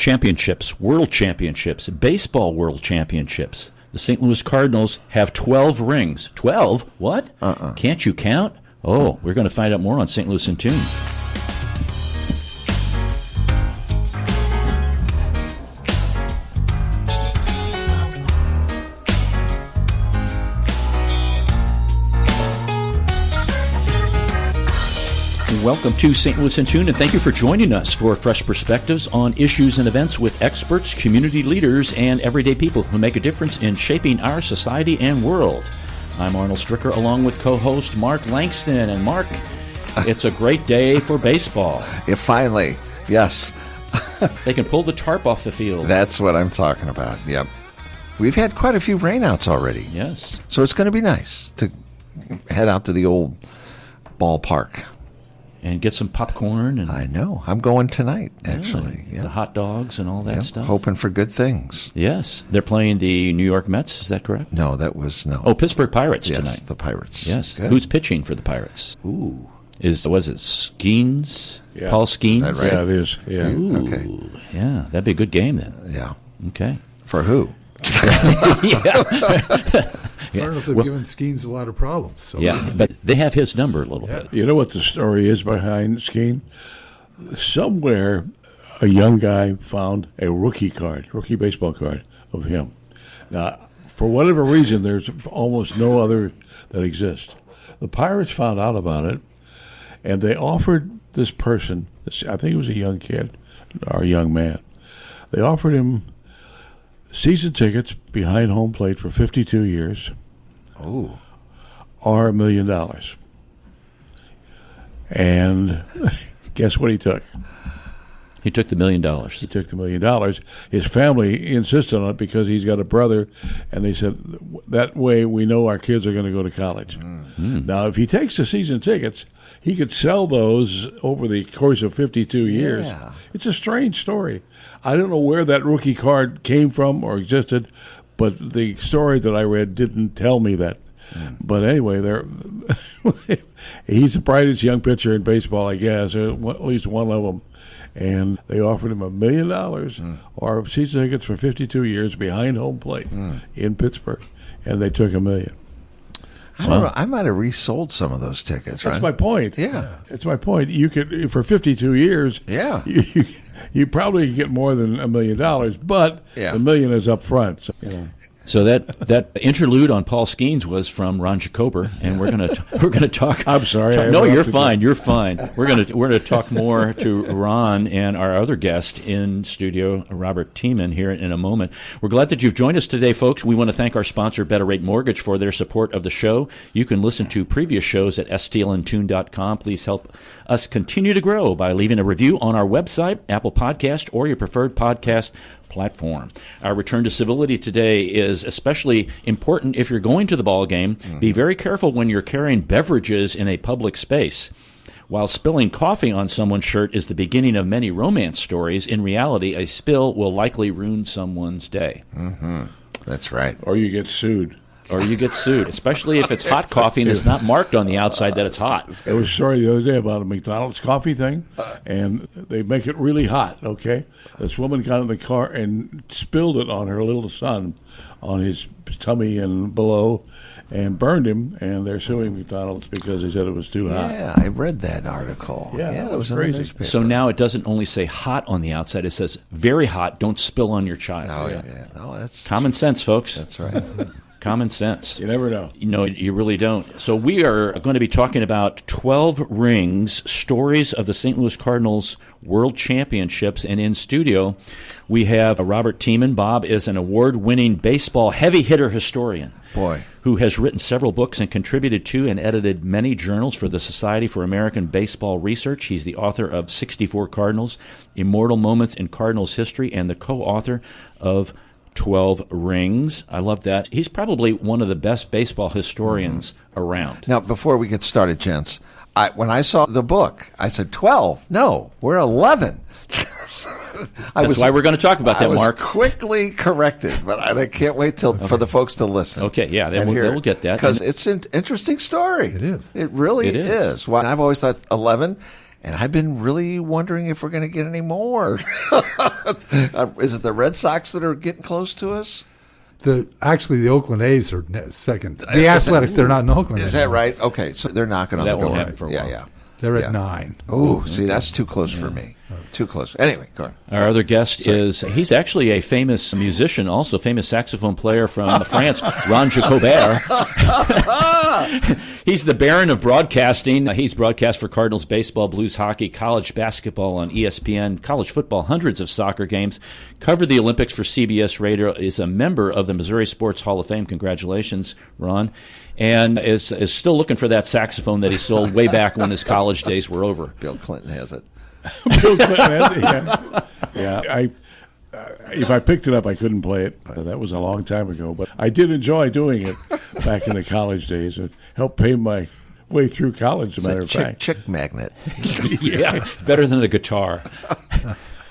championships, world championships, baseball world championships. The St. Louis Cardinals have 12 rings. 12? What? Can't you count? Oh, we're going to find out more on St. Louis in Tune. Welcome to St. Louis in Tune, and thank you for joining us for fresh perspectives on issues and events with experts, community leaders, and everyday people who make a difference in shaping our society and world. I'm Arnold Stricker, along with co-host Mark Langston. And Mark, it's a great day for baseball. Finally, yes. They can pull the tarp off the field. That's what I'm talking about, yep. We've had quite a few rainouts already. Yes. So it's going to be nice to head out to the old ballpark. And get some popcorn. And I know. I'm going tonight, actually. Yeah. The hot dogs and all that stuff. Hoping for good things. Yes. They're playing the New York Mets. Is that correct? No, that was no. Oh, Pittsburgh Pirates tonight. Yes, the Pirates. Yes. Good. Who's pitching for the Pirates? Ooh. Was it Skeens? Yeah. Paul Skeens? Is that right? Yeah, it is. Yeah. Ooh. Okay. Yeah, that'd be a good game then. Yeah. Okay. For who? Cardinals have given Skeens a lot of problems. So. Yeah, but they have his number a little bit. You know what the story is behind Skeen? Somewhere, a young guy found a rookie baseball card of him. Now, for whatever reason, there's almost no other that exist. The Pirates found out about it, and they offered this person, I think it was a young kid or a young man, they offered him season tickets behind home plate for 52 years. Ooh. Or $1 million. And guess what he took? He took the $1 million. He took the $1 million. His family insisted on it because he's got a brother, and they said, that way we know our kids are going to go to college. Now, if he takes the season tickets, he could sell those over the course of 52 years. It's a strange story. I don't know where that rookie card came from or existed, but the story that I read didn't tell me that. But anyway, he's the brightest young pitcher in baseball, I guess, or at least one of them. And they offered him $1 million or season tickets for 52 years behind home plate in Pittsburgh, and they took $1 million. I might have resold some of those tickets. That's my point. Yeah, that's my point. You could, for 52 years. Yeah. You probably get more than $1 million, but the $1 million is up front. So, So that interlude on Paul Skeens was from Ron Jacober, and we're gonna talk. I'm sorry. No, you're fine. You're fine. We're gonna talk more to Ron and our other guest in studio, Robert Tiemann, here in a moment. We're glad that you've joined us today, folks. We want to thank our sponsor, Better Rate Mortgage, for their support of the show. You can listen to previous shows at stlandtune.com. Please help us continue to grow by leaving a review on our website, Apple Podcast, or your preferred podcast platform. Our return to civility today is especially important if you're going to the ball game. Be very careful when you're carrying beverages in a public space. While spilling coffee on someone's shirt is the beginning of many romance stories, in reality, a spill will likely ruin someone's day. That's right. Or you get sued. Especially if it's hot coffee and it's not marked on the outside that it's hot. There was a story the other day about a McDonald's coffee thing, and they make it really hot, okay? This woman got in the car and spilled it on her little son, on his tummy and below, and burned him, and they're suing McDonald's because they said it was too hot. Yeah, I read that article. Yeah, that was crazy. in the newspaper. So now it doesn't only say hot on the outside, it says very hot, don't spill on your child. Oh, yeah. No, that's Common sense, folks. That's right. Common sense. You never know. No, you really don't. So we are going to be talking about 12 rings, stories of the St. Louis Cardinals World Championships. And in studio, we have Robert Tiemann. Bob is an award-winning baseball heavy hitter historian. Boy. Who has written several books and contributed to and edited many journals for the Society for American Baseball Research. He's the author of 64 Cardinals, Immortal Moments in Cardinals History, and the co-author of 12 Rings. I love that. He's probably one of the best baseball historians around. Now, before we get started, gents, when I saw the book, I said 12. No, we're 11. That's why we're going to talk about that, Mark. I was quickly corrected, but I can't wait for the folks to listen. Okay, yeah, we'll get that. Because it's an interesting story. It is. It really is. Well, I've always thought 11, And I've been really wondering if we're going to get any more. Is it the Red Sox that are getting close to us? Actually, the Oakland A's are second. The Athletics, they're not in Oakland. Is that right? Okay, so they're knocking on That the door. won't happen for a while. Yeah. They're at 9. Oh, see, that's too close for me. Too close. Anyway, go on. Our other guest he's actually a famous musician, also famous saxophone player from France, Ron Jacobert. He's the Baron of broadcasting. He's broadcast for Cardinals baseball, Blues hockey, college basketball on ESPN, college football, hundreds of soccer games, covered the Olympics for CBS Radio, is a member of the Missouri Sports Hall of Fame. Congratulations, Ron. And is still looking for that saxophone that he sold way back when his college days were over. Bill Clinton has it. Bill Clinton has it, yeah. If I picked it up, I couldn't play it. That was a long time ago. But I did enjoy doing it back in the college days. It helped pay my way through college, as a matter of fact. Chick magnet. Yeah, better than a guitar.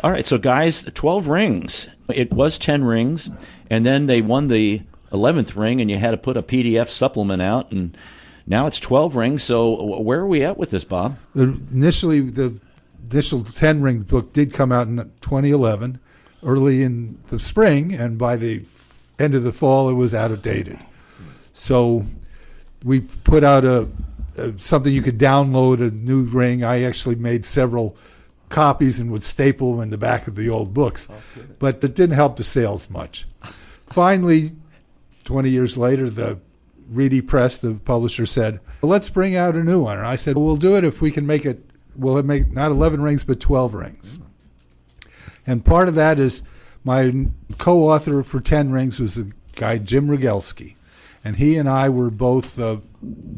All right, so guys, 12 rings. It was 10 rings, and then they won the 11th ring, and you had to put a PDF supplement out, and now it's 12 rings. So where are we at with this, Bob? Initially, the initial 10-ring book did come out in 2011, early in the spring, and by the end of the fall, it was outdated. So we put out something you could download, a new ring. I actually made several copies and would staple them in the back of the old books, but it didn't help the sales much. Finally, 20 years later, the Reedy Press, the publisher, said, well, let's bring out a new one. And I said, well, we'll do it if we can make it, we'll make not 11 rings, but 12 rings. And part of that is my co-author for 10 rings was a guy, Jim Rogelski. And he and I were both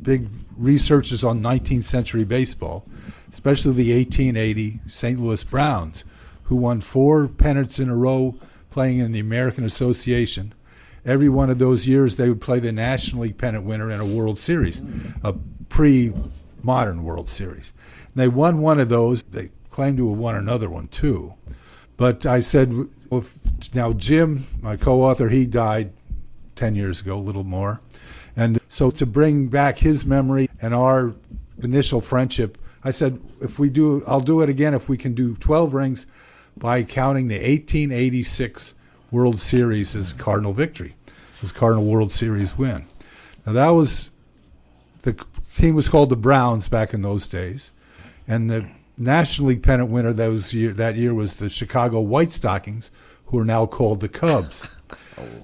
big researchers on 19th century baseball, especially the 1880 St. Louis Browns, who won 4 pennants in a row playing in the American Association. Every one of those years, they would play the National League pennant winner in a World Series, a pre-modern World Series. And they won one of those. They claimed to have won another one, too. But I said, well, now Jim, my co-author, he died 10 years ago, a little more. And so to bring back his memory and our initial friendship, I said, I'll do it again if we can do 12 rings by counting the 1886 World Series as Cardinal victory. It was Cardinal World Series win. Now the team was called the Browns back in those days, and the National League pennant winner that year was the Chicago White Stockings, who are now called the Cubs.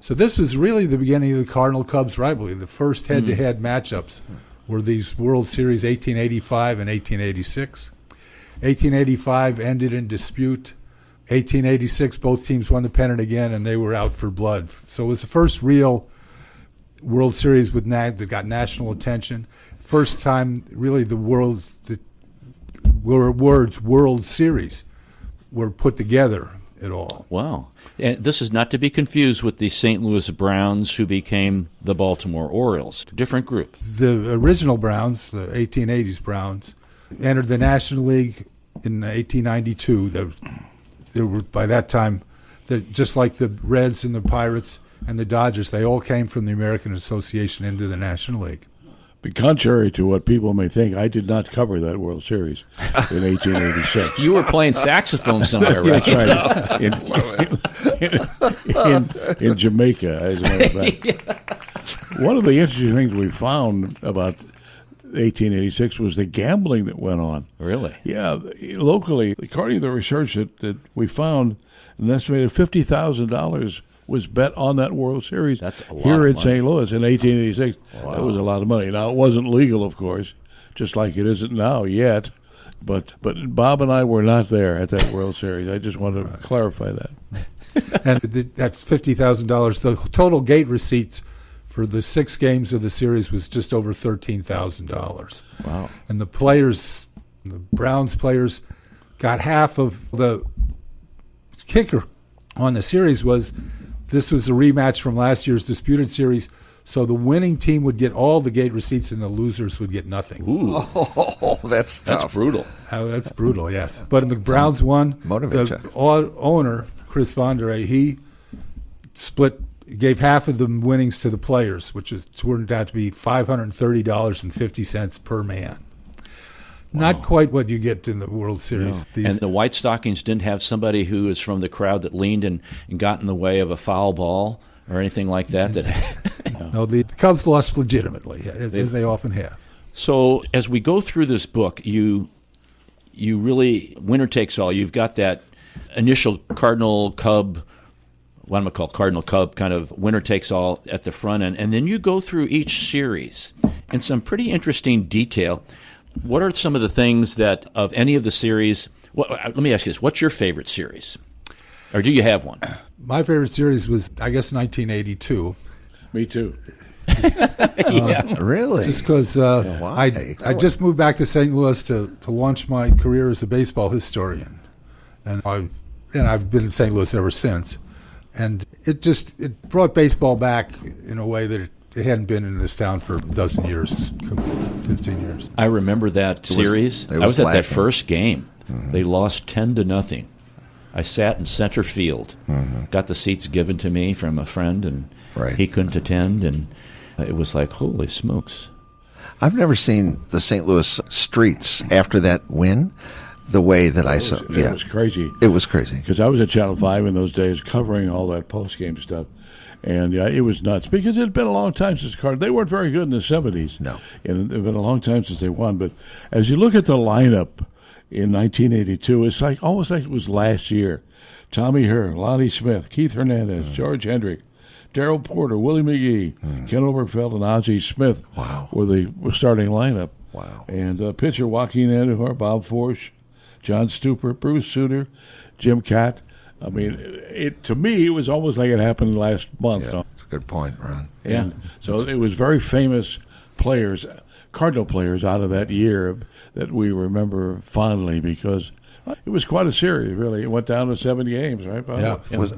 So this was really the beginning of the Cardinal-Cubs rivalry. The first head-to-head matchups were these World Series 1885 and 1886. 1885 ended in dispute. 1886, both teams won the pennant again, and they were out for blood. So it was the first real World Series that got national attention. First time, really, the words World Series were put together at all. Wow. And this is not to be confused with the St. Louis Browns, who became the Baltimore Orioles. Different group. The original Browns, the 1880s Browns, entered the National League in 1892. They were, by that time, just like the Reds and the Pirates and the Dodgers, they all came from the American Association into the National League. But contrary to what people may think, I did not cover that World Series in 1886. You were playing saxophone somewhere, right? That's right. In Jamaica, as a matter of fact. One of the interesting things we found about 1886 was the gambling that went on. Really? Yeah. Locally, according to the research that we found, an estimated $50,000 was bet on that World Series. That's a lot here of in money. St. Louis in 1886. Wow. That was a lot of money. Now, it wasn't legal, of course, just like it isn't now yet. But Bob and I were not there at that World Series. I just wanted to clarify that. And that's $50,000. The total gate receipts for the 6 games of the series was just over $13,000. Wow. And the players, the Browns players, got half of the kicker on the series was this was a rematch from last year's disputed series, so the winning team would get all the gate receipts and the losers would get nothing. Ooh. Oh, that's tough. That's brutal. That's brutal, yes. But the Browns won. Motivate The owner, Chris Vondere, he gave half of the winnings to the players, which turned out to be $530.50 per man. Not quite what you get in the World Series. No. And the White Stockings didn't have somebody who was from the crowd that leaned and got in the way of a foul ball or anything like that. No, the Cubs lost legitimately, as they often have. So as we go through this book, you really, winner takes all. You've got that initial Cardinal Cub, what I'm going to call Cardinal Cub, kind of winner takes all at the front end, and then you go through each series in some pretty interesting detail. What are some of the things that, of any of the series, let me ask you this, what's your favorite series? Or do you have one? My favorite series was, I guess, 1982. Me too. Yeah. Really? Just because I just moved back to St. Louis to launch my career as a baseball historian, and I've been in St. Louis ever since. And it brought baseball back in a way that it hadn't been in this town for a dozen years, 15 years. I remember that series. I was at that first game. Mm-hmm. They lost 10-0. I sat in center field, got the seats given to me from a friend, and he couldn't attend, and it was like, holy smokes. I've never seen the St. Louis streets after that win the way that I saw. It was crazy. It was crazy. Because I was at Channel 5 in those days covering all that post-game stuff. And it was nuts because it had been a long time since Cardinals. They weren't very good in the 70s. No. And it had been a long time since they won. But as you look at the lineup in 1982, it's almost like it was last year. Tommy Herr, Lonnie Smith, Keith Hernandez, George Hendrick, Darrell Porter, Willie McGee, Ken Oberfeld, and Ozzie Smith were the starting lineup. Wow. And pitcher Joaquin Andujar, Bob Forsch, John Stupert, Bruce Sutter, Jim Catt. I mean, to me, it was almost like it happened last month. Yeah, that's a good point, Ron. And so it was very famous players, Cardinal players out of that year that we remember fondly because it was quite a series, really. It went down to 7 games, right, Bob? Yeah. Was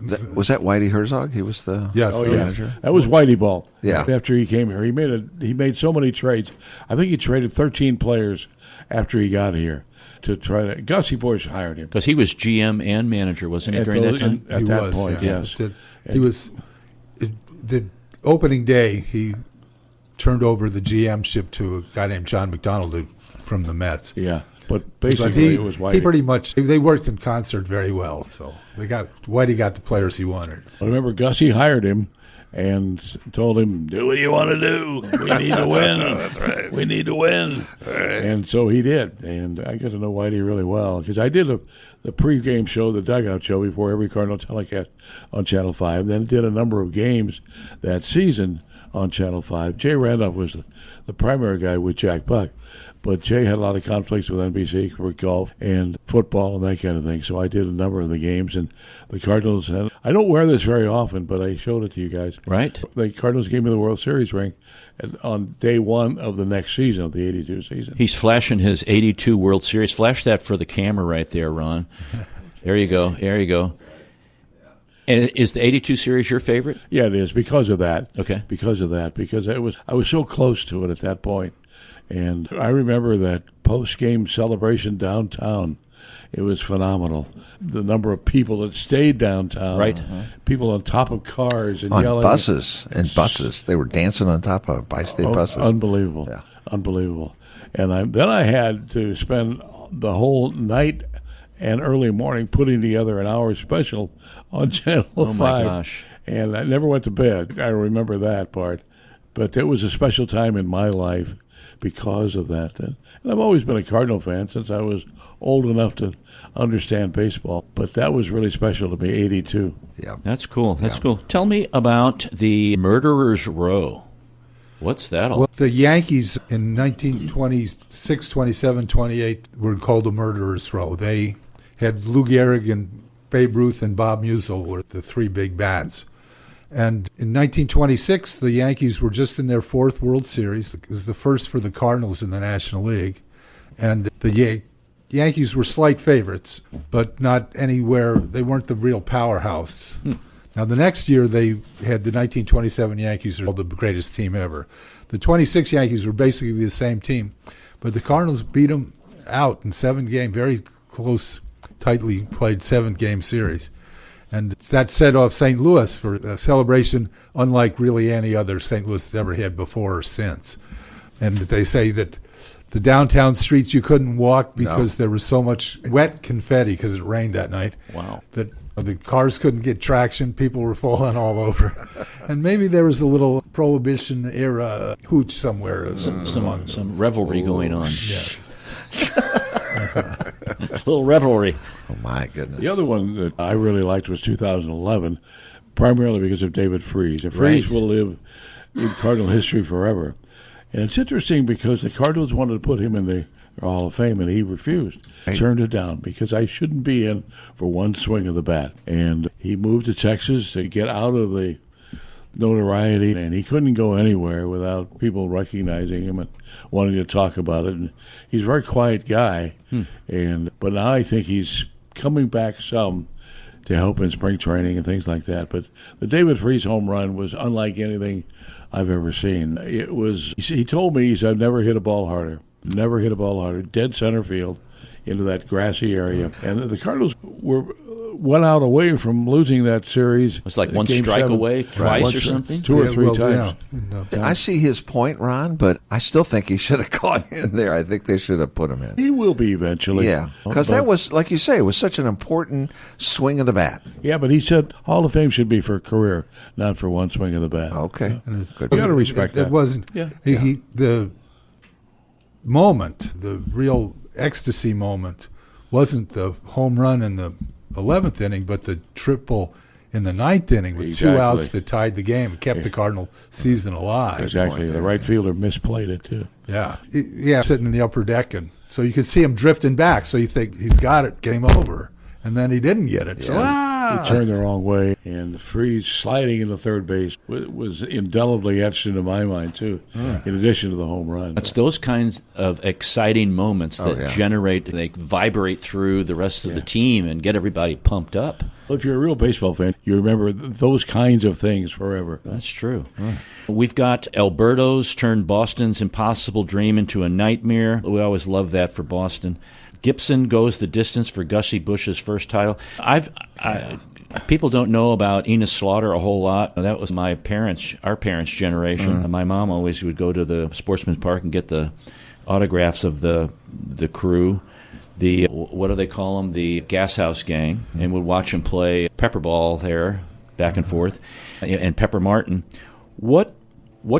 that Whitey Herzog? He was the manager? That was Whitey Ball. Yeah. After he came here. He made so many trades. I think he traded 13 players after he got here. To try to, Gussie Boyce hired him because he was GM and manager, wasn't he? During that time, at that point, yes, he was. The opening day, he turned over the GM-ship to a guy named John McDonald from the Mets. Yeah, but basically it was Whitey. He pretty much they worked in concert very well. So Whitey got the players he wanted. I remember Gussie hired him and told him, do what you want to do. We need to win. That's right. We need to win. Right. And so he did. And I got to know Whitey really well because I did the pregame show, the dugout show, before every Cardinal telecast on Channel 5. Then did a number of games that season on Channel 5. Jay Randolph was the primary guy with Jack Buck. But Jay had a lot of conflicts with NBC for golf and football and that kind of thing. So I did a number of the games. And the Cardinals had, I don't wear this very often, but I showed it to you guys. Right. The Cardinals gave me the World Series ring on day one of the next season, of the 82 season. He's flashing his 82 World Series. Flash that for the camera right there, Ron. There you go. There you go. And is the 82 series your favorite? Yeah, it is because of that. Okay. Because of that. Because I was so close to it at that point. And I remember that post-game celebration downtown. It was phenomenal. The number of people that stayed downtown. Right. People on top of cars and on yelling. buses. They were dancing on top of bi-state buses. Unbelievable. Yeah. Unbelievable. And then I had to spend the whole night and early morning putting together an hour special on Channel 5. Oh, my gosh. And I never went to bed. I remember that part. But it was a special time in my life because of that. And I've always been a Cardinal fan since I was old enough to understand baseball. But that was really special to me, 82. Yeah. That's cool. That's cool. Tell me about the Murderer's Row. What's that all? Well, the Yankees in 1926, 27, 28 were called the Murderer's Row. They had Lou Gehrig and Babe Ruth and Bob Musial were the three big bats. And in 1926, the Yankees were just in their fourth World Series. It was the first for the Cardinals in the National League. And the Yankees were slight favorites, but not anywhere. They weren't the real powerhouse. Now, the next year, they had the 1927 Yankees, were the greatest team ever. The 26 Yankees were basically the same team, but the Cardinals beat them out in 7 games, very close, tightly played 7-game series. And that set off St. Louis for a celebration unlike really any other St. Louis has ever had before or since. And they say that the downtown streets you couldn't walk because there was so much wet confetti because it rained that night. Wow. That the cars couldn't get traction. People were falling all over. And maybe there was a little Prohibition era hooch somewhere. Some revelry going on. Yes. A little revelry. Oh, my goodness. The other one that I really liked was 2011, primarily because of David Freese. And Freese will live in Cardinal history forever. And it's interesting because the Cardinals wanted to put him in the Hall of Fame, and he refused. Turned it down because I shouldn't be in for one swing of the bat. And he moved to Texas to get out of the notoriety, and he couldn't go anywhere without people recognizing him and wanting to talk about it. And he's a very quiet guy, but now I think he's coming back some to help in spring training and things like that. But the David Freese home run was unlike anything I've ever seen. It was. He told me, he said, "I've never hit a ball harder. Never hit a ball harder. Dead center field into that grassy area." And the Cardinals went out away from losing that series. It's like one strike away twice or something? Two or three times. I see his point, Ron, but I still think he should have gone in there. I think they should have put him in. He will be eventually. Yeah, because that was, like you say, it was such an important swing of the bat. Yeah, but he said Hall of Fame should be for career, not for one swing of the bat. Okay. You got to respect that. It wasn't. Yeah. The moment, the real ecstasy moment, wasn't the home run in the 11th inning, but the triple in the 9th inning with 2 outs that tied the game and kept the Cardinal season alive. Exactly. The right fielder misplayed it, too. Yeah. Sitting in the upper deck, and so you could see him drifting back, so you think he's got it, game over. And then he didn't get it. So, He turned the wrong way, and Freese sliding into third base was indelibly etched into my mind, too, in addition to the home run. It's those kinds of exciting moments that they vibrate through the rest of the team and get everybody pumped up. Well, if you're a real baseball fan, you remember those kinds of things forever. That's true. We've got Alberto's turned Boston's impossible dream into a nightmare. We always love that for Boston. Gibson goes the distance for Gussie Busch's first title. People don't know about Enos Slaughter a whole lot. That was our parents' generation. My mom always would go to the Sportsman's Park and get the autographs of the crew. What do they call them? The Gas House Gang, and would watch them play pepperball there, back and forth, and Pepper Martin. What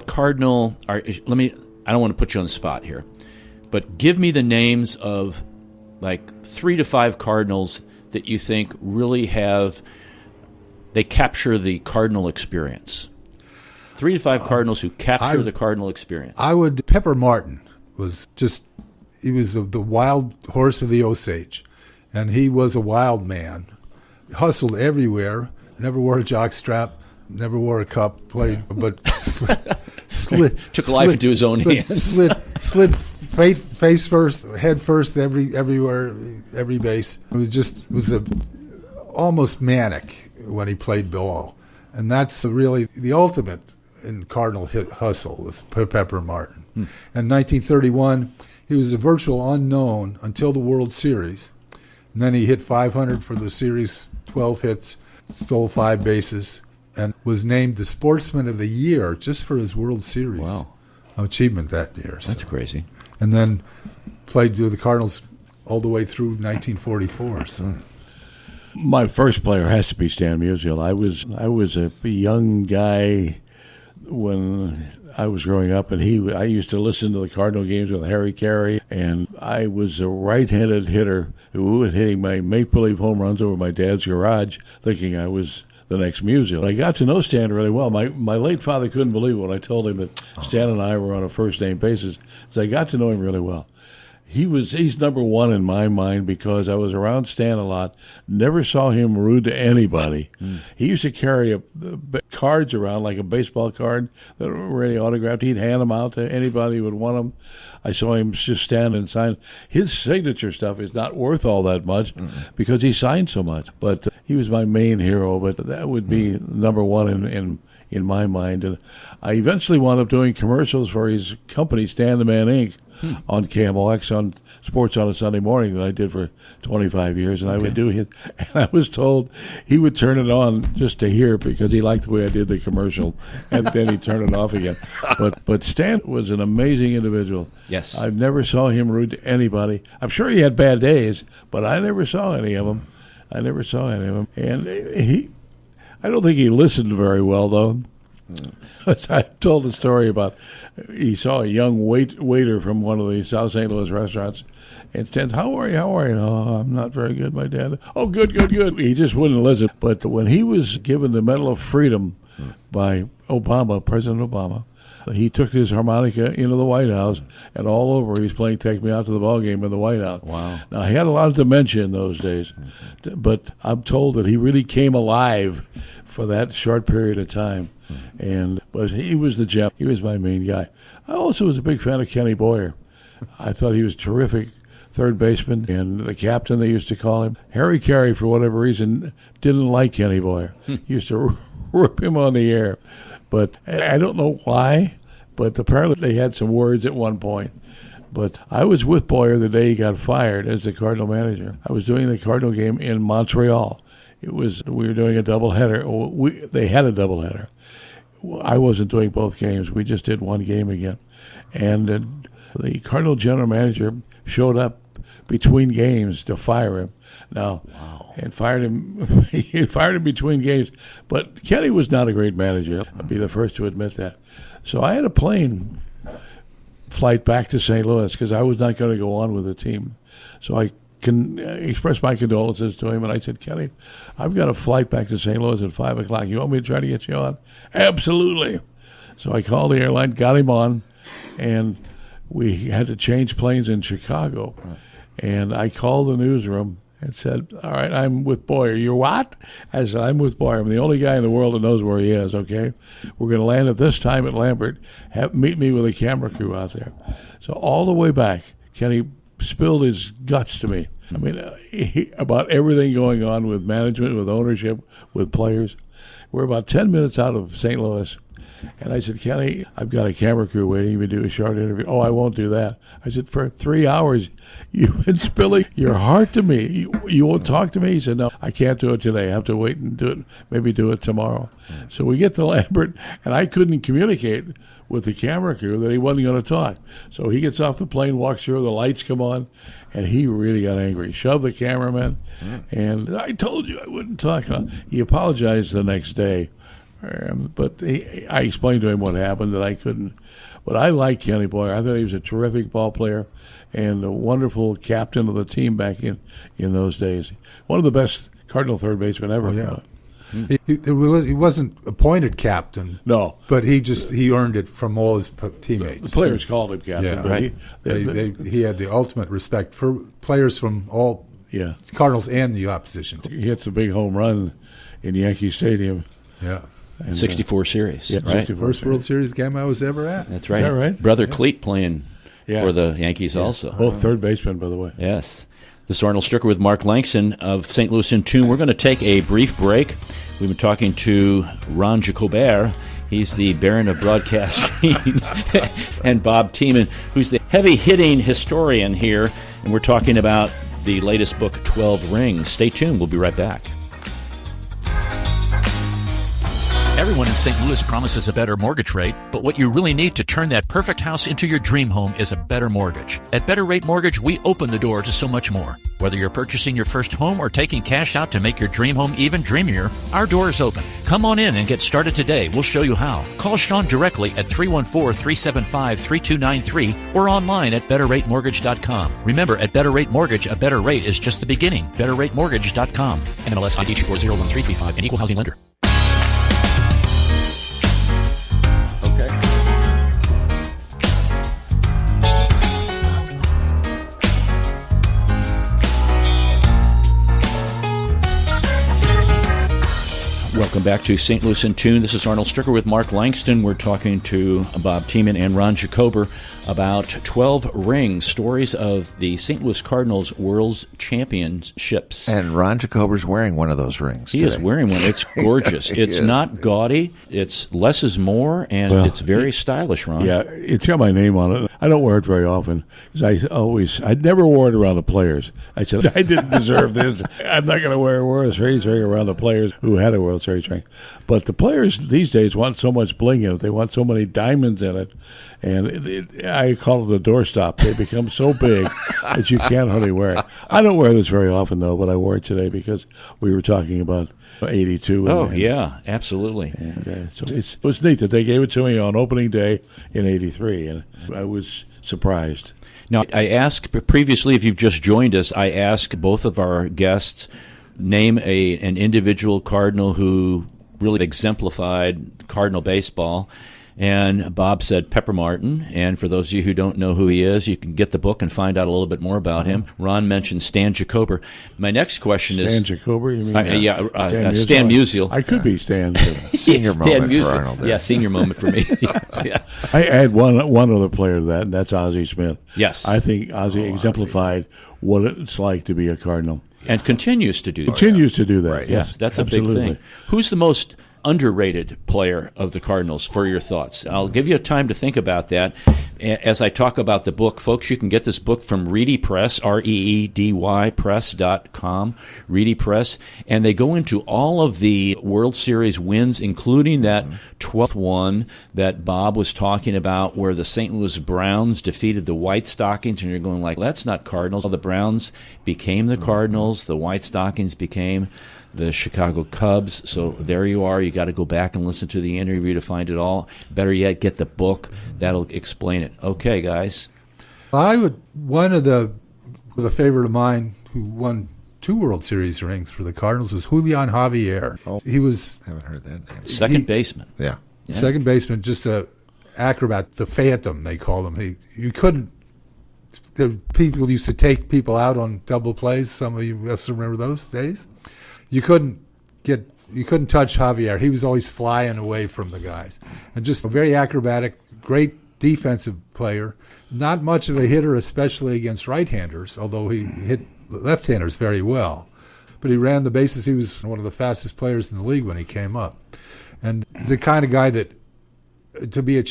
Cardinal are? I don't want to put you on the spot here, but give me the names of like 3 to 5 Cardinals that you think really they capture the Cardinal experience. 3 to 5 Cardinals who capture the Cardinal experience. Pepper Martin was he was the wild horse of the Osage, and he was a wild man. Hustled everywhere, never wore a jockstrap, never wore a cup, but took life into his own hands. Slid face first, head first, everywhere, every base. It was almost manic when he played ball, and that's really the ultimate in Cardinal hustle with Pepper Martin. In 1931, he was a virtual unknown until the World Series, and then he hit 500 for the series, 12 hits, stole 5 bases, and was named the Sportsman of the Year just for his World Series achievement that year. That's crazy. And then played with the Cardinals all the way through 1944. So. My first player has to be Stan Musial. I was a young guy when I was growing up, and I used to listen to the Cardinal games with Harry Carey, and I was a right-handed hitter who was hitting my make-believe home runs over my dad's garage, thinking I was the next Musial. I got to know Stan really well. My late father couldn't believe it when I told him that Stan and I were on a first-name basis, so I got to know him really well. He's number one in my mind because I was around Stan a lot, never saw him rude to anybody. He used to carry cards around like a baseball card that were already autographed. He'd hand them out to anybody who would want them. I saw him just stand and sign. His signature stuff is not worth all that much because he signed so much. But he was my main hero, but that would be number one in my mind. And I eventually wound up doing commercials for his company, Stan the Man Inc., on KMOX on Sports on a Sunday Morning that I did for 25 years. And I would do it. And I was told he would turn it on just to hear it because he liked the way I did the commercial. And then he'd turn it off again. But Stan was an amazing individual. Yes. I've never saw him rude to anybody. I'm sure he had bad days, but I never saw any of them. And I don't think he listened very well, though. I told the story about he saw a young waiter from one of the South St. Louis restaurants and said, how are you? Oh, I'm not very good, my dad. Oh, good. He just wouldn't listen. But when he was given the Medal of Freedom by President Obama, he took his harmonica into the White House, and all over he was playing Take Me Out to the Ball Game in the White House. Wow. Now, he had a lot of dementia in those days, but I'm told that he really came alive for that short period of time. But he was the gem. He was my main guy. I also was a big fan of Kenny Boyer. I thought he was terrific third baseman, and the captain, they used to call him. Harry Carey, for whatever reason, didn't like Kenny Boyer. He used to rip him on the air. But I don't know why, but apparently they had some words at one point. But I was with Boyer the day he got fired as the Cardinal manager. I was doing the Cardinal game in Montreal. We were doing a doubleheader. They had a doubleheader. I wasn't doing both games. We just did one game again. And the Cardinal general manager showed up between games to fire him. Now, wow. And fired him. He fired him between games. But Kenny was not a great manager. I'd be the first to admit that. So I had a plane flight back to St. Louis because I was not going to go on with the team. So I can express my condolences to him, and I said, Kenny, I've got a flight back to St. Louis at 5 o'clock. You want me to try to get you on? Absolutely. So I called the airline, got him on, and we had to change planes in Chicago. And I called the newsroom and said, all right, I'm with Boyer. You're what? I said, I'm with Boyer. I'm the only guy in the world that knows where he is, okay? We're going to land at this time at Lambert. Meet me with a camera crew out there. So all the way back, Kenny spilled his guts to me. I mean, about everything going on with management, with ownership, with players. We're about 10 minutes out of St. Louis. And I said, Kenny, I've got a camera crew waiting to do a short interview. Oh, I won't do that. I said, for 3 hours, you've been spilling your heart to me. You won't talk to me? He said, no, I can't do it today. I have to wait and do it, maybe do it tomorrow. So we get to Lambert, and I couldn't communicate with the camera crew that he wasn't going to talk. So he gets off the plane, walks through, the lights come on, and he really got angry. Shoved the cameraman, and I told you I wouldn't talk. He apologized the next day. But I explained to him what happened, that I couldn't. But I like Kenny Boyer. I thought he was a terrific ball player and a wonderful captain of the team back in those days. One of the best Cardinal third basemen ever. Oh, yeah. He wasn't appointed captain. No. But he earned it from all his teammates. The players called him captain. Yeah, but right. He had the ultimate respect for players from all Cardinals and the opposition team. He hits a big home run in Yankee Stadium. Yeah. And, 64 series, yeah, right? 64 First World Series game I was ever at. That's right. Is that right? Brother Cleat playing for the Yankees also. Both third basemen, by the way. Yes. This is Arnold Stricker with Mark Langston of St. Louis in Tune. We're going to take a brief break. We've been talking to Ron Jacobert. He's the Baron of Broadcasting, and Bob Tiemann, who's the heavy-hitting historian here. And we're talking about the latest book, 12 Rings. Stay tuned. We'll be right back. Everyone in St. Louis promises a better mortgage rate, but what you really need to turn that perfect house into your dream home is a better mortgage. At Better Rate Mortgage, we open the door to so much more. Whether you're purchasing your first home or taking cash out to make your dream home even dreamier, our door is open. Come on in and get started today. We'll show you how. Call Sean directly at 314-375-3293 or online at betterratemortgage.com. Remember, at Better Rate Mortgage, a better rate is just the beginning. betterratemortgage.com. NMLS ID 2401335, an equal housing lender. Welcome back to St. Louis in Tune. This is Arnold Stricker with Mark Langston. We're talking to Bob Tiemann and Ron Jacober about 12 rings, stories of the St. Louis Cardinals World Championships. And Ron Jacober's wearing one of those rings He today. is wearing one. It's gorgeous. It's not gaudy. It's less is more, and it's very stylish, Ron. Yeah, it's got my name on it. I don't wear it very often because I never wore it around the players. I said, I didn't deserve this. I'm not going to wear a World Series ring around the players who had a World Series ring. But the players these days want so much bling in it. They want so many diamonds in it. And I call it a doorstop. They become so big that you can't hardly wear it. I don't wear this very often, though, but I wore it today because we were talking about 82. Yeah, absolutely. And so it was neat that they gave it to me on opening day in 83, and I was surprised. Now, I asked previously, if you've just joined us, I asked both of our guests, name an individual Cardinal who really exemplified Cardinal baseball. And Bob said Pepper Martin. And for those of you who don't know who he is, you can get the book and find out a little bit more about him. Ron mentioned Stan Jacober. My next question is... Stan Jacober, you mean? Stan Musial. I could be Stan. Senior moment for Arnold there. Yeah, senior moment for me. Yeah. I had one other player to that, and that's Ozzie Smith. Yes. I think Ozzie exemplified what it's like to be a Cardinal. And continues to do that. Continues to do that, Right. yes. That's absolutely. a big thing. Who's the most underrated player of the Cardinals for your thoughts? I'll give you time to think about that as I talk about the book. Folks, you can get this book from Reedy Press, REEDY Press.com, Reedy Press, and they go into all of the World Series wins, including that 12th one that Bob was talking about where the St. Louis Browns defeated the White Stockings, and you're going like, that's not Cardinals. The Browns became the Cardinals, the White Stockings became the Chicago Cubs. So there you are. You got to go back and listen to the interview to find it all. Better yet, get the book. That'll explain it. Okay, guys. One of the favorite of mine who won 2 World Series rings for the Cardinals was Julian Javier. Oh, he was haven't heard that name. Second baseman. Yeah. second baseman, just a acrobat, the phantom they call him. You couldn't. The people used to take people out on double plays. Some of you must remember those days. You couldn't touch Javier. He was always flying away from the guys. And just a very acrobatic, great defensive player. Not much of a hitter, especially against right-handers, although he hit left-handers very well. But he ran the bases. He was one of the fastest players in the league when he came up. And the kind of guy that, to be a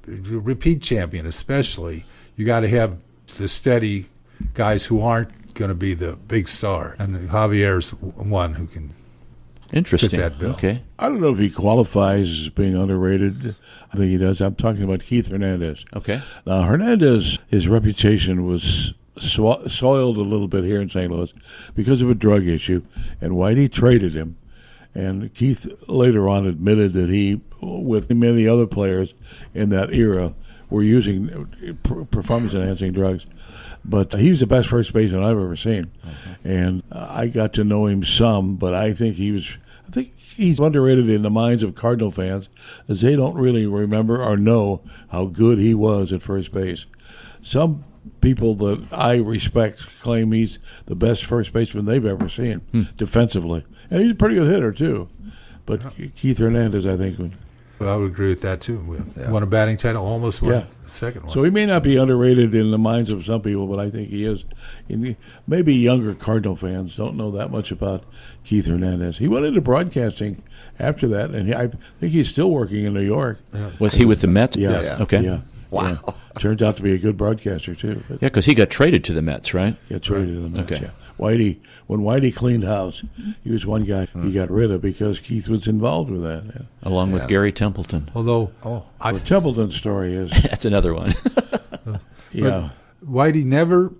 repeat champion especially, you got to have the steady guys who aren't going to be the big star, and Javier's one who can Interesting. fit that bill. Okay. I don't know if he qualifies as being underrated. I think he does. I'm talking about Keith Hernandez. Okay. Now, Hernandez, his reputation was soiled a little bit here in St. Louis because of a drug issue, and Whitey traded him. And Keith later on admitted that he, with many other players in that era, were using performance-enhancing drugs. But he was the best first baseman I've ever seen. Okay. And I got to know him some, but I think he's underrated in the minds of Cardinal fans, as they don't really remember or know how good he was at first base. Some people that I respect claim he's the best first baseman they've ever seen defensively. And he's a pretty good hitter, too. But Keith Hernandez, I think, would... Well, I would agree with that, too. Won a batting title, almost won the second one. So he may not be underrated in the minds of some people, but I think he is. Maybe younger Cardinal fans don't know that much about Keith Hernandez. He went into broadcasting after that, and I think he's still working in New York. Yeah. Was he with the Mets? Yeah. Okay. Yeah. Wow. Yeah. Turns out to be a good broadcaster, too. Yeah, because he got traded to the Mets, right? Got traded to the Mets, Okay. yeah. When Whitey cleaned house, he was one guy he got rid of because Keith was involved with that. Yeah. Along with Gary Templeton. Although, The Templeton story is... That's another one. yeah. Whitey never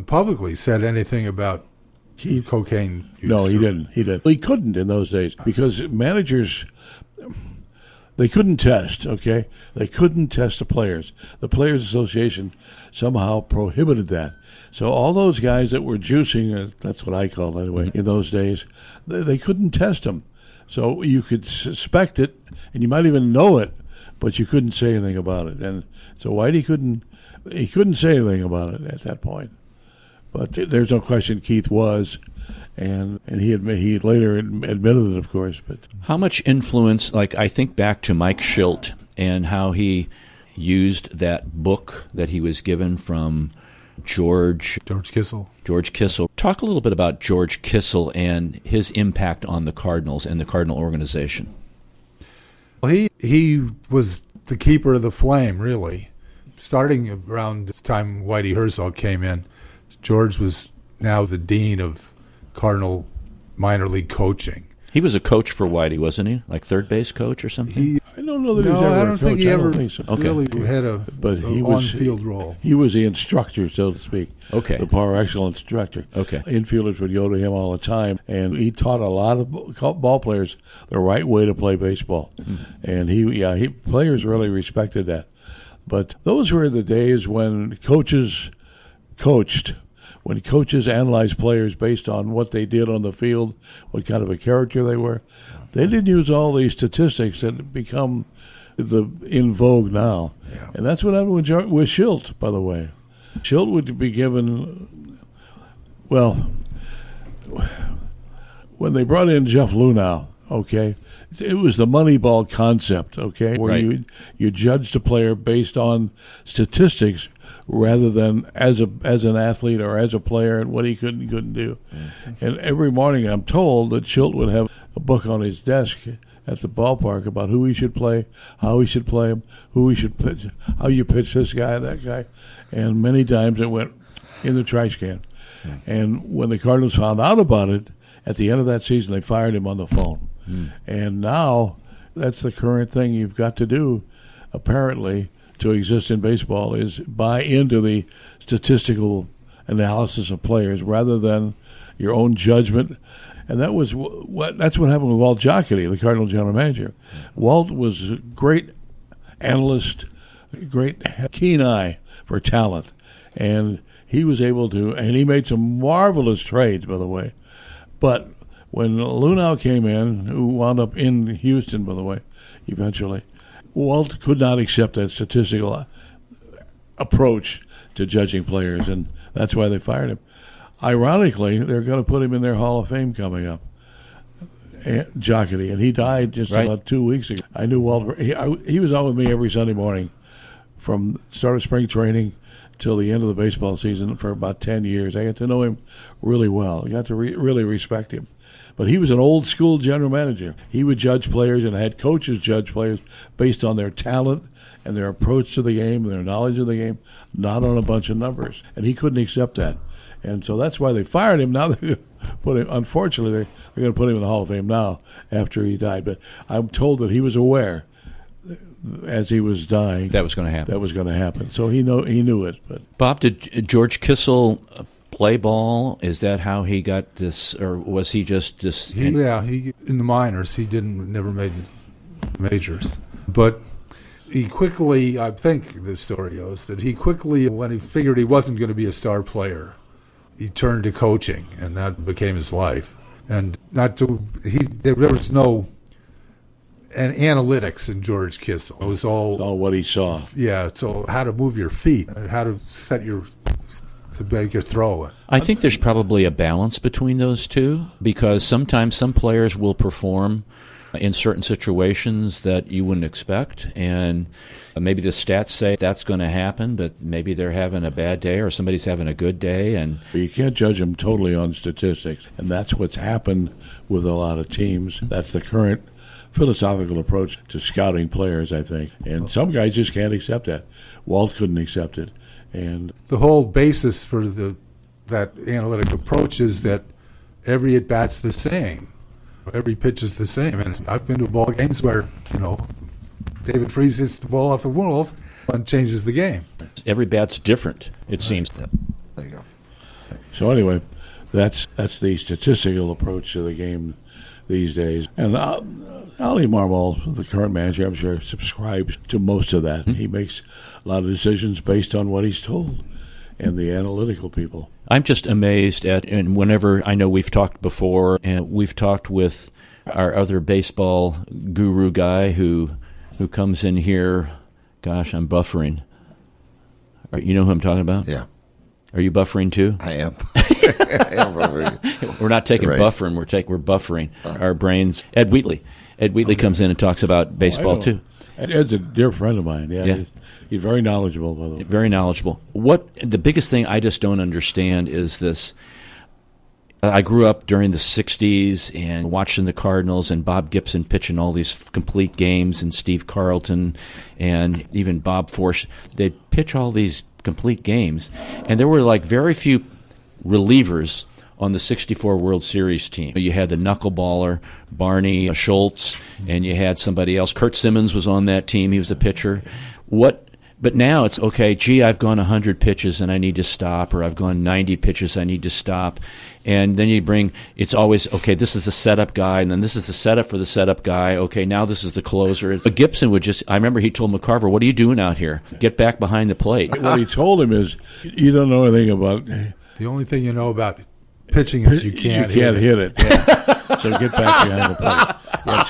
publicly said anything about Keith cocaine use. No, he didn't. He couldn't in those days because managers... They couldn't test, okay? They couldn't test the players. The Players Association somehow prohibited that. So all those guys that were juicing, that's what I call it anyway, in those days, they couldn't test them. So you could suspect it, and you might even know it, but you couldn't say anything about it. And so Whitey couldn't say anything about it at that point. But there's no question Keith was. And he later admitted it, of course. But how much influence, like I think back to Mike Schilt and how he used that book that he was given from George Kissel. George Kissel. Talk a little bit about George Kissel and his impact on the Cardinals and the Cardinal organization. Well, he was the keeper of the flame, really. Starting around the time Whitey Herzog came in, George was now the dean of Cardinal minor league coaching. He was a coach for Whitey, wasn't he? Like third base coach or something? I don't know that he was ever I a don't coach. think he ever Okay. really had a on-field role. He was the instructor, so to speak. Okay. The par excellence instructor. Okay. Infielders would go to him all the time, and he taught a lot of ball players the right way to play baseball. And players really respected that. But those were the days when coaches coached. When coaches analyzed players based on what they did on the field, what kind of a character they were, they didn't use all these statistics that have become in vogue now. Yeah. And that's what happened with Schilt, by the way. Schilt would be given, well, when they brought in Jeff Luhnow, okay, it was the Moneyball concept, okay, where Right. you judged a player based on statistics rather than as an athlete or as a player and what he could and couldn't do. Mm-hmm. And every morning I'm told that Schilt would have a book on his desk at the ballpark about who he should play, how he should play him, who he should pitch, how you pitch this guy, that guy. And many times it went in the trash can. Mm-hmm. And when the Cardinals found out about it, at the end of that season, they fired him on the phone. Mm. And now that's the current thing you've got to do, apparently, to exist in baseball, is buy into the statistical analysis of players rather than your own judgment. And that's what happened with Walt Jocketty, the Cardinal general manager. Walt was a great analyst, great keen eye for talent, and he was able to, and he made some marvelous trades, by the way. But when Luhnow came in, who wound up in Houston, by the way, eventually, Walt could not accept that statistical approach to judging players, and that's why they fired him. Ironically, they're going to put him in their Hall of Fame coming up, Jocketty, and he died just about 2 weeks ago. I knew Walt. He was on with me every Sunday morning from start of spring training till the end of the baseball season for about 10 years. I got to know him really well. I got to really respect him. But he was an old-school general manager. He would judge players and had coaches judge players based on their talent and their approach to the game and their knowledge of the game, not on a bunch of numbers. And he couldn't accept that. And so that's why they fired him. Now they put him. Unfortunately, they're going to put him in the Hall of Fame now after he died. But I'm told that he was aware as he was dying that was going to happen. That was going to happen. So he knew it. But Bob, did George Kissel play ball? Is that how he got this, or was he just this? He in the minors. He never made majors, but he quickly. I think the story goes that he quickly, when he figured he wasn't going to be a star player, he turned to coaching, and that became his life. And there was no analytics in George Kissel. It was all what he saw. Yeah, so how to move your feet, how to to make your throw. I think there's probably a balance between those two, because sometimes some players will perform in certain situations that you wouldn't expect, and maybe the stats say that's going to happen, but maybe they're having a bad day or somebody's having a good day. And you can't judge them totally on statistics, and that's what's happened with a lot of teams. That's the current philosophical approach to scouting players, I think. And some guys just can't accept that. Walt couldn't accept it. And the whole basis for that analytic approach is that every at-bat's the same. Every pitch is the same. And I've been to ball games where, David Freese hits the ball off the wall and changes the game. Every bat's different, it seems. There you go. So anyway, that's the statistical approach to the game these days. And Ali Marmol, the current manager, I'm sure, subscribes to most of that. Mm-hmm. He makes a lot of decisions based on what he's told, and the analytical people. I'm just amazed and whenever, I know we've talked before, and we've talked with our other baseball guru guy who comes in here. Gosh, I'm buffering. You know who I'm talking about? Yeah. Are you buffering too? I am. We're not taking buffering. We're buffering our brains. Ed Wheatley comes in and talks about baseball too. Ed's a dear friend of mine. Yeah. He's very knowledgeable, by the way. Very knowledgeable. What the biggest thing I just don't understand is this. I grew up during the 60s and watching the Cardinals and Bob Gibson pitching all these complete games, and Steve Carlton and even Bob Force. They'd pitch all these complete games, and there were like very few relievers on the 64 World Series team. You had the knuckleballer, Barney Schultz, and you had somebody else. Kurt Simmons was on that team. He was the pitcher. But now it's, okay, gee, I've gone 100 pitches and I need to stop, or I've gone 90 pitches, I need to stop. And then it's always, okay, this is the setup guy, and then this is the setup for the setup guy. Okay, now this is the closer. But Gibson I remember he told McCarver, what are you doing out here? Get back behind the plate. What he told him is, you don't know anything about... The only thing you know about pitching is you can't hit it. Yeah. So get back behind the plate.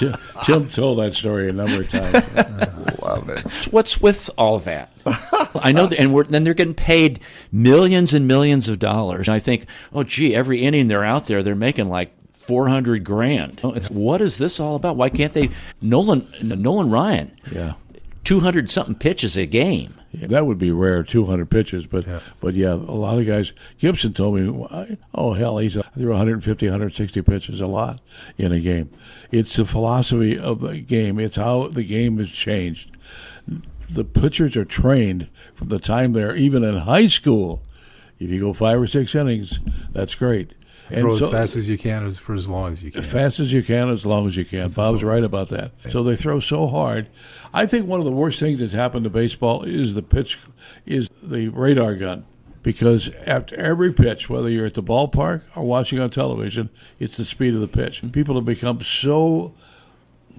Yeah, Tim told that story a number of times. Love it. What's with all that? I know, then they're getting paid millions and millions of dollars. And I think, oh, gee, every inning they're out there, they're making like $400,000. What is this all about? Why can't they? Nolan Ryan, 200-something pitches a game. Yeah, that would be rare, 200 pitches, but a lot of guys. Gibson told me, oh hell, I threw 150, 160 pitches, a lot in a game. It's the philosophy of the game. It's how the game has changed. The pitchers are trained from the time they're even in high school. If you go 5 or 6 innings, that's great. Throw as fast as you can for as long as you can. As fast as you can, as long as you can. Bob's right about that. So they throw so hard. I think one of the worst things that's happened to baseball is the radar gun. Because after every pitch, whether you're at the ballpark or watching on television, it's the speed of the pitch. People have become so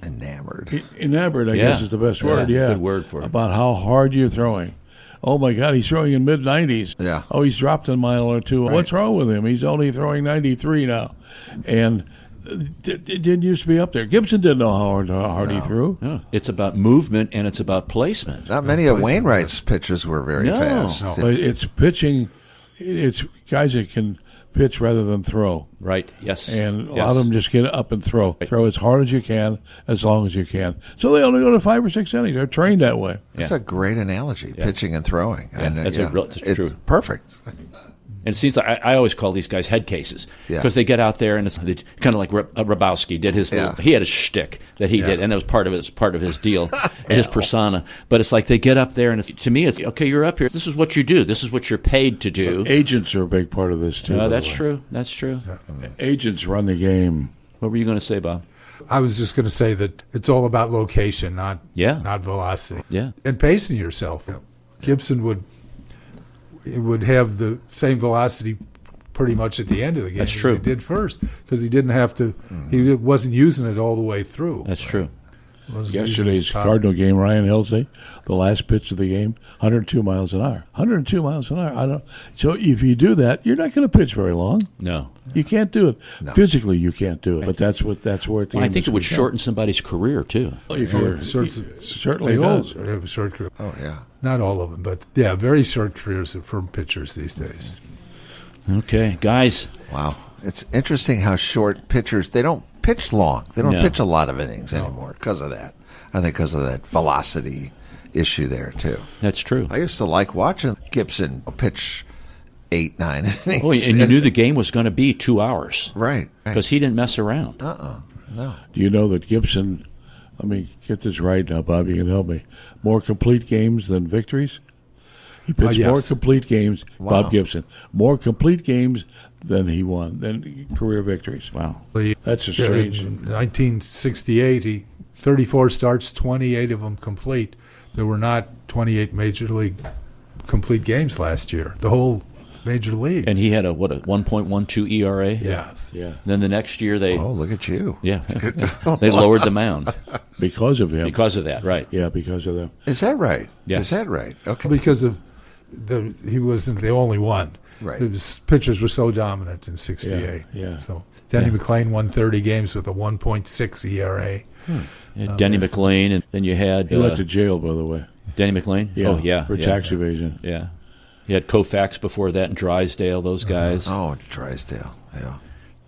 enamored. Enamored, I guess is the best word. Yeah, good word for it. About how hard you're throwing. Oh, my God, he's throwing in mid-90s. Yeah. Oh, he's dropped a mile or two. Right. What's wrong with him? He's only throwing 93 now. And it didn't used to be up there. Gibson didn't know how hard he threw. No. It's about movement, and it's about placement. Not many of Wainwright's pitches were very fast. No. It's pitching. It's guys that can pitch rather than throw. Right, yes. And a lot of them just get up and throw. Right. Throw as hard as you can, as long as you can. So they only go to 5 or 6 innings. They're trained that way. That's a great analogy, pitching and throwing. Yeah. And That's true. It's perfect. And it seems like I always call these guys head cases because they get out there and it's kind of like Rabowski did his. He had a shtick that he did, and that was part of his deal, his persona. But it's like they get up there, and to me, it's okay. You're up here. This is what you do. This is what you're paid to do. But agents are a big part of this too. That's true. That's true. Agents run the game. What were you going to say, Bob? I was just going to say that it's all about location, not velocity. Yeah, and pacing yourself. Gibson would have the same velocity pretty much at the end of the game as he did first, because he didn't have to. He wasn't using it all the way through. That's true. Yesterday's Cardinal game, Ryan Hillsday, the last pitch of the game, 102 miles an hour. 102 miles an hour. So if you do that, you're not going to pitch very long. No, you can't do it. No. Physically, you can't do it. But that's where the game I think it would shorten somebody's career too. If you're certainly does. They have a short career. Oh yeah, not all of them, but very short careers for pitchers these days. Okay, guys. Wow, it's interesting how short pitchers they don't pitch long. They don't pitch a lot of innings anymore because of that. I think because of that velocity issue there too. That's true. I used to like watching Gibson pitch 8, 9 innings. Oh, and you knew the game was going to be 2 hours, right? Because he didn't mess around. No. Do you know that Gibson? Let me get this right now, Bob. You can help me. More complete games than victories. He pitched more complete games. Wow. Bob Gibson, more complete games than he won, than career victories. Wow, that's a strange. In 1968, 34 starts, 28 of them complete. There were not 28 major league complete games last year. The whole major league. And he had a 1.12 ERA. Yeah. Then the next year they. Oh, look at you. Yeah, they lowered the mound because of him. Because of that, right? Yeah, because of them. Is that right? Yes. Is that right? Okay. Because of he wasn't the only one. Right. Pitchers were so dominant in '68. Yeah. So Denny McLain won 30 games with a 1.6 ERA. Denny McLain, and then you had. He went to jail, by the way. Denny McLain. Yeah. Oh yeah. For tax evasion. Yeah. You had Koufax before that and Drysdale, those guys. Oh, Drysdale, yeah.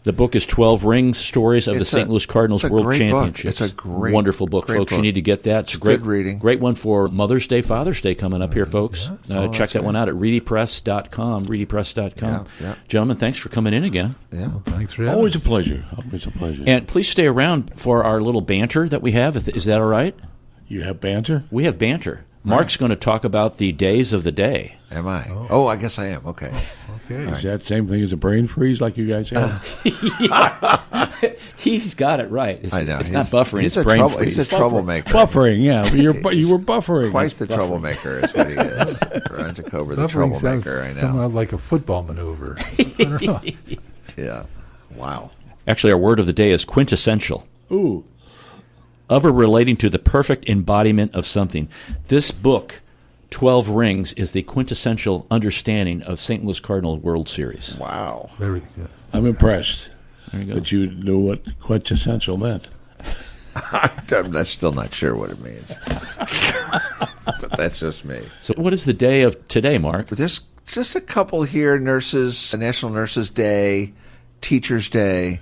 The book is 12 Rings, Stories of the St. Louis Cardinals World Championships. It's a great, wonderful book, folks. You need to get that. It's great reading. Great one for Mother's Day, Father's Day coming up here, folks. Check that one out at readypress.com. Readypress.com. Yeah. Gentlemen, thanks for coming in again. Yeah. Well, thanks for having Always a us. pleasure. Always a pleasure. And please stay around for our little banter that we have. Is that all right? You have banter? We have banter. Mark's going to talk about the days of the day. Am I? Oh, I guess I am. Okay. Okay. Is that the same thing as a brain freeze like you guys have? He's got it right. I know. It's not buffering. He's it's a brain trouble, freeze. He's a troublemaker. Buffering, yeah. You were buffering. Quite the troublemaker is what he is. Ron Jacober, the Buffering sounds troublemaker, I know. somehow like a football maneuver. I don't know. Yeah. Wow. Actually, our word of the day is quintessential. Ooh. Of or relating to the perfect embodiment of something. This book, 12 Rings, is the quintessential understanding of St. Louis Cardinals World Series. Wow. Very good. I'm impressed There you go. that you knew what quintessential meant. I'm still not sure what it means. But that's just me. So what is the day of today, Mark? There's just a couple here, nurses, National Nurses Day, Teachers Day,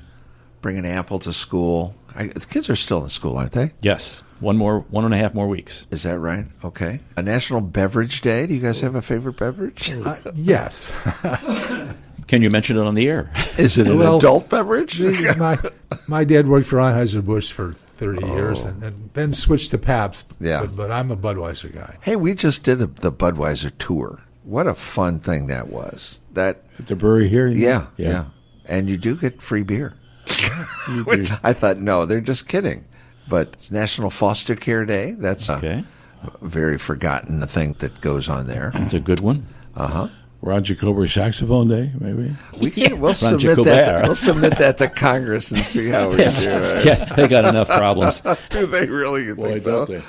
bring an apple to school. The kids are still in school, aren't they? Yes. 1.5 more weeks. Is that right? Okay. A National Beverage Day. Do you guys have a favorite beverage? Yes. Can you mention it on the air? Is it an Well, adult beverage? my dad worked for Anheuser-Busch for 30 years and then switched to Pabst. Yeah. But I'm a Budweiser guy. Hey, we just did the Budweiser tour. What a fun thing that was. That At the brewery here? Yeah. And you do get free beer. Which I thought, no, they're just kidding. But it's National Foster Care Day. That's Okay. a very forgotten thing that goes on there. That's a good one. Ron Jacober Saxophone Day, maybe? We'll submit Jacobert. we'll submit that to Congress and see how we do it. Yeah, they got enough problems. Do they really Boy, think so? don't they?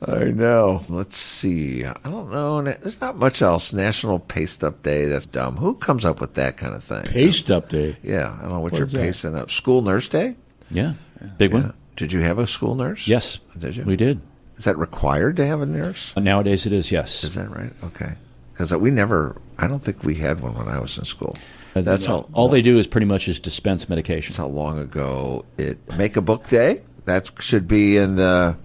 I know. Let's see. I don't know. There's not much else. National Paste Up Day. That's dumb. Who comes up with that kind of thing? Paste Up Day. Yeah. I don't know what What you're is that? pasting up. School Nurse Day? Yeah. Big one. Did you have a school nurse? Yes. Did you? We did. Is that required to have a nurse? Nowadays it is, yes. Is that right? Okay. Because I don't think we had one when I was in school. That's All they do is pretty much is dispense medication. That's how long ago Make a Book Day. That should be in the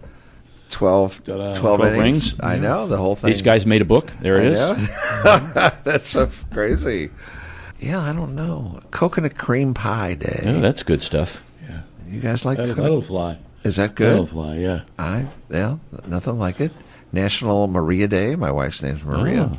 12 innings. Rings. I know, the whole thing. These guys made a book. There it is. That's so crazy. Yeah, I don't know. Coconut Cream Pie Day. Oh, that's good stuff. You guys like That'll fly. Is that That'll good? fly, yeah. Yeah, nothing like it. National Maria Day. My wife's name's Maria.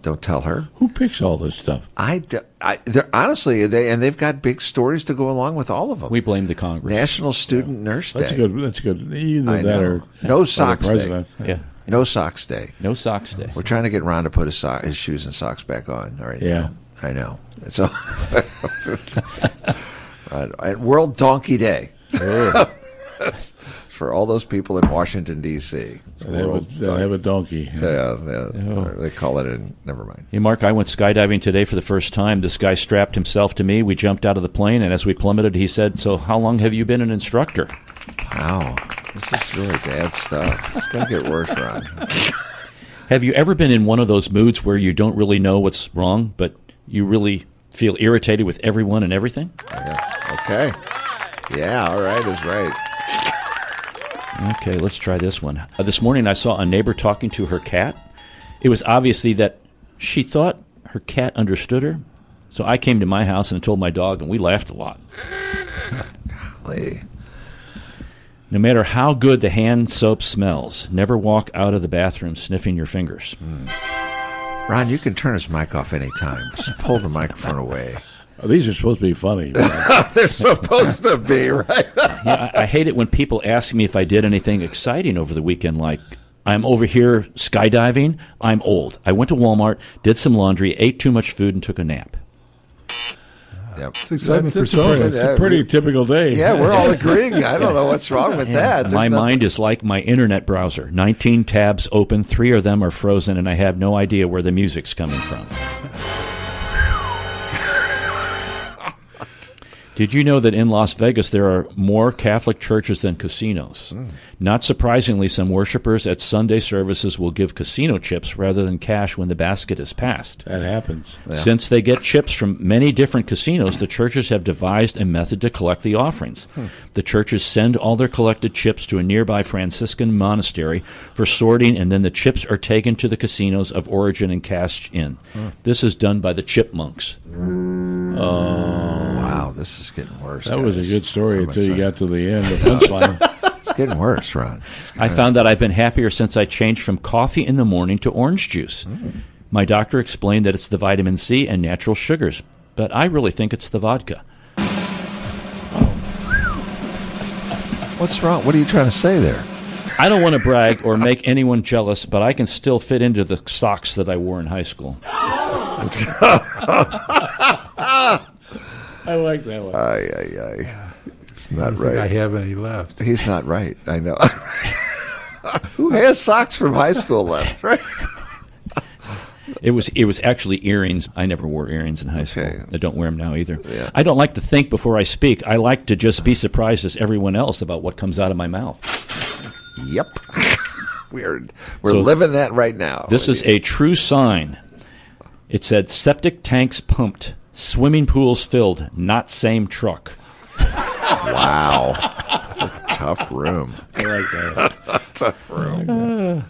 Don't tell her. Who picks all this stuff? Honestly, they've got big stories to go along with all of them. We blame the Congress. National Student Nurse Day. That's good. Either I that know. or No or Socks the Day. president. Yeah. No Socks Day. No Socks Day. We're trying to get Ron to put his shoes and socks back on. All right. Yeah. Now. I know. So, right. World Donkey Day. For all those people in Washington, D.C. They'll have a donkey. Yeah, they call it never mind. Hey, Mark, I went skydiving today for the first time. This guy strapped himself to me. We jumped out of the plane, and as we plummeted, he said, "So how long have you been an instructor?" Wow. This is really bad stuff. It's going to get worse, Ron. Have you ever been in one of those moods where you don't really know what's wrong, but you really feel irritated with everyone and everything? Yeah. Okay. Yeah, all right is right. Okay, let's try this one. This morning I saw a neighbor talking to her cat. It was obviously that she thought her cat understood her. So I came to my house and told my dog, and we laughed a lot. Golly. No matter how good the hand soap smells, never walk out of the bathroom sniffing your fingers. Ron, you can turn his mic off anytime. Just pull the microphone away. These are supposed to be funny. They're supposed to be, right? I hate it when people ask me if I did anything exciting over the weekend, like, I'm over here skydiving, I'm old. I went to Walmart, did some laundry, ate too much food, and took a nap. Yep. It's excitement for That's some. it's a pretty typical day. Yeah, we're all agreeing. I don't know what's wrong with that. There's My nothing- mind is like my internet browser. 19 tabs open, 3 of them are frozen, and I have no idea where the music's coming from. Did you know that in Las Vegas there are more Catholic churches than casinos? Not surprisingly, some worshipers at Sunday services will give casino chips rather than cash when the basket is passed. That happens. Yeah. Since they get chips from many different casinos, the churches have devised a method to collect the offerings. The churches send all their collected chips to a nearby Franciscan monastery for sorting, and then the chips are taken to the casinos of origin and cashed in. This is done by the chipmunks. Wow, this is getting worse. That was a guys. good story I'm until you sorry. got to the end, the punchline. It's getting worse, Ron. I found that I've been happier since I changed from coffee in the morning to orange juice. My doctor explained that it's the vitamin C and natural sugars, but I really think it's the vodka. What's wrong? What are you trying to say there? I don't want to brag or make anyone jealous, but I can still fit into the socks that I wore in high school. I like that one. It's I not don't think I right. have any left. He's not right. I know. Who has socks from high school left? Right? It was actually earrings. I never wore earrings in high school. Okay. I don't wear them now either. Yeah. I don't like to think before I speak. I like to just be surprised as everyone else about what comes out of my mouth. Yep. We're So living that right now. This is a true sign. It said, septic tanks pumped, swimming pools filled, not same truck. Wow. It's a tough room. I like that. Tough room.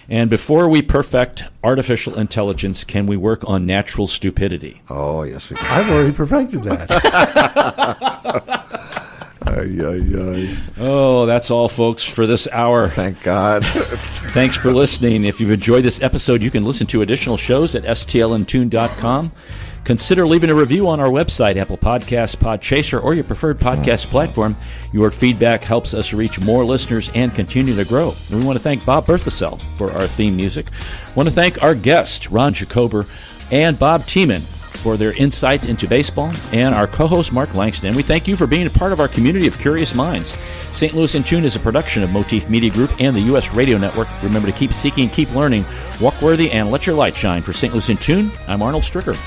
And before we perfect artificial intelligence, can we work on natural stupidity? Oh, yes, we can. I've already perfected that. Oh, that's all, folks, for this hour. Thank God. Thanks for listening. If you've enjoyed this episode, you can listen to additional shows at stlntune.com. Consider leaving a review on our website, Apple Podcasts, Podchaser, or your preferred podcast platform. Your feedback helps us reach more listeners and continue to grow. And we want to thank Bob Berthasell for our theme music. Want to thank our guests, Ron Jacober and Bob Tiemann, for their insights into baseball, and our co-host, Mark Langston. And we thank you for being a part of our community of curious minds. St. Louis in Tune is a production of Motif Media Group and the U.S. Radio Network. Remember to keep seeking, keep learning, walk worthy, and let your light shine. For St. Louis in Tune, I'm Arnold Stricker.